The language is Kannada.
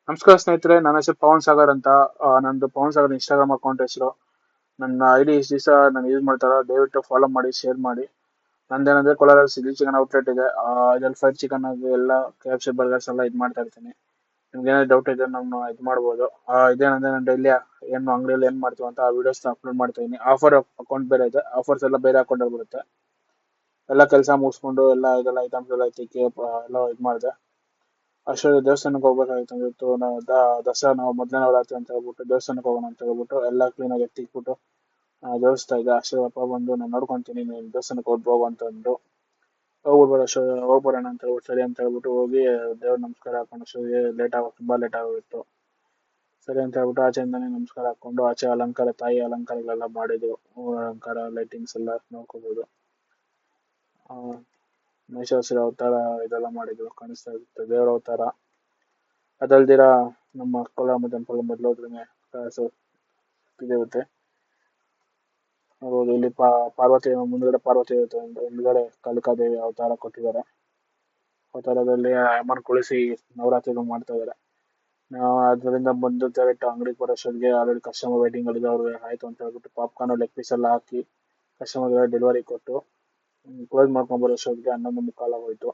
ನಮಸ್ಕಾರ ಸ್ನೇಹಿತರೆ, ನನ್ನ ಹೆಸರು ಪವನ್ ಸಾಗರ್ ಅಂತ. ನಂದು ಪವನ್ ಸಾಗರ್ ಇನ್ಸ್ಟಾಗ್ರಾಮ್ ಅಕೌಂಟ್ ಹೆಸರು. ನನ್ನ ಐಡಿ ಇಷ್ಟು ದಿವಸ ನಾನು ಯೂಸ್ ಮಾಡ್ತಾರೋ ದಯವಿಟ್ಟು ಫಾಲೋ ಮಾಡಿ, ಶೇರ್ ಮಾಡಿ. ನಂದೇನಂದ್ರೆ ಕೋಲಾರಲ್ಲಿ ಸಿಲ್ಲಿ ಚಿಕನ್ ಔಟ್ಲೆಟ್ ಇದೆ. ಇದ್ರಲ್ಲಿ ಫ್ರೈಡ್ ಚಿಕನ್ ಆಗಿ ಎಲ್ಲ KFC ಬರ್ಗರ್ಸ್ ಎಲ್ಲ ಇದು ಮಾಡ್ತಾ ಇರ್ತೀನಿ. ನಿಮ್ಗೆ ಏನಾದ್ರು ಡೌಟ್ ಇದ್ರೆ ನಾನು ಇದು ಮಾಡ್ಬೋದು. ಇದೇನಂದ್ರೆ ನಾನು ಡೈಲಿ ಏನು ಅಂಗಡಿಯಲ್ಲಿ ಏನು ಮಾಡ್ತೀವಿ ಅಂತ ಆ ವಿಡಿಯೋಸ್ನ ಅಪ್ಲೋಡ್ ಮಾಡ್ತಾ ಇದೀನಿ. ಆಫರ್ ಅಕೌಂಟ್ ಬೇರೆ ಇದೆ, ಆಫರ್ಸ್ ಎಲ್ಲ ಬೇರೆ ಅಕೌಂಟಲ್ಲಿ ಬರುತ್ತೆ. ಎಲ್ಲ ಕೆಲಸ ಮುಗಿಸ್ಕೊಂಡು ಎಲ್ಲ ಇದೆಲ್ಲ ಐಟಮ್ಸ್ ಎಲ್ಲ ಎತ್ತಿಕ್ಕಿ ಎಲ್ಲ ಇದು ಮಾಡಿದೆ. ಅಷ್ಟೊಂದು ದೇವಸ್ಥಾನಕ್ಕೆ ಹೋಗ್ಬೇಕಾಗಿತ್ತು ಇವತ್ತು. ನಾವು ದಸರಾ ನಾವು ಮೊದಲನೇ ನವರಾತ್ರಿ ಅಂತ ಹೇಳ್ಬಿಟ್ಟು ದೇವಸ್ಥಾನಕ್ಕೆ ಹೋಗೋಣ ಅಂತ ಹೇಳ್ಬಿಟ್ಟು ಎಲ್ಲ ಕ್ಲೀನಾಗಿ ಎತ್ತಿಕ್ಬಿಟ್ಟು ಜೋಡಿಸ್ತಾ ಇದ್ದೆ. ಅಷ್ಟೇ ಅಪ್ಪ ಬಂದು ನಾನು ನೋಡ್ಕೊಂತೀನಿ, ನೀನು ದೇವಸ್ಥಾನಕ್ಕೆ ಹೋಗು ಅಂತಂದು ಹೋಗ್ಬಿಡ್ಬೋದು. ಹೋಗ್ಬರೋಣ ಅಂತ ಹೇಳ್ಬಿಟ್ಟು ಸರಿ ಅಂತ ಹೇಳ್ಬಿಟ್ಟು ಹೋಗಿ ದೇವ್ರ ನಮಸ್ಕಾರ ಹಾಕೊಂಡು ಅಷ್ಟೊತ್ತಿಗೆ ತುಂಬಾ ಲೇಟ್ ಆಗೋಗಿತ್ತು. ಸರಿ ಅಂತ ಹೇಳ್ಬಿಟ್ಟು ಆಚೆಯಿಂದಾನೆ ನಮಸ್ಕಾರ ಹಾಕೊಂಡು ಆಚೆ ಅಲಂಕಾರ, ತಾಯಿ ಅಲಂಕಾರಗಳೆಲ್ಲ ಮಾಡಿದ್ರು. ಹೂವಿನ ಅಲಂಕಾರ, ಲೈಟಿಂಗ್ಸ್ ಎಲ್ಲ ನೋಡ್ಕೋಬಹುದು. ಆ ಮಹಿಷಾಸುರ ಅವತಾರ ಇದೆಲ್ಲ ಮಾಡಿದ್ರು, ಕಾಣಿಸ್ತಾ ಇರುತ್ತೆ ದೇವರ ಅವತಾರ. ಅದಲ್ದಿರ ನಮ್ಮ ಕೋಲಾರ ಟೆಂಪಲ್ ಮೊದಲೋದ್ರೂ ಕಾಸು ಇದಿರುತ್ತೆ. ನೋಡ್ಬೋದು ಇಲ್ಲಿ ಪಾರ್ವತಿ ಮುಂದ್ಗಡೆ ಪಾರ್ವತಿ ಇರುತ್ತೆ, ಹಿಂದ್ಗಡೆ ಕಾಳಿಕಾದೇವಿ ಅವತಾರ ಕೊಟ್ಟಿದ್ದಾರೆ. ಅವತಾರದಲ್ಲಿ ಅಮ್ಮನ್ ಕುಳಿಸಿ ನವರಾತ್ರಿಗಳು ಮಾಡ್ತಾ ಇದ್ದಾರೆ. ನಾವು ಅದರಿಂದ ಬಂದು ಡೈರೆಕ್ಟ್ ಅಂಗಡಿಗೆ ಬರೋಷ್ಟೊತ್ತಿಗೆ ಆಲ್ರೆಡಿ ಕಸ್ಟಮರ್ ವೈಟಿಂಗ್ ಅಲ್ಲಿ ಅವ್ರಿಗೆ ಆಯ್ತು ಅಂತ ಹೇಳ್ಬಿಟ್ಟು ಪಾಪ್ಕಾರ್ನ್ ಲೆಗ್ ಪೀಸ್ ಎಲ್ಲ ಹಾಕಿ ಕಸ್ಟಮರ್ಗೆ ಡೆಲಿವರಿ ಕೊಟ್ಟು ಕ್ಲೋಸ್ ಮಾಡ್ಕೊಂಡ್ ಬರೋಷ್ಟೊತ್ತಿಗೆ 11:45 ಆಗೋಯ್ತು.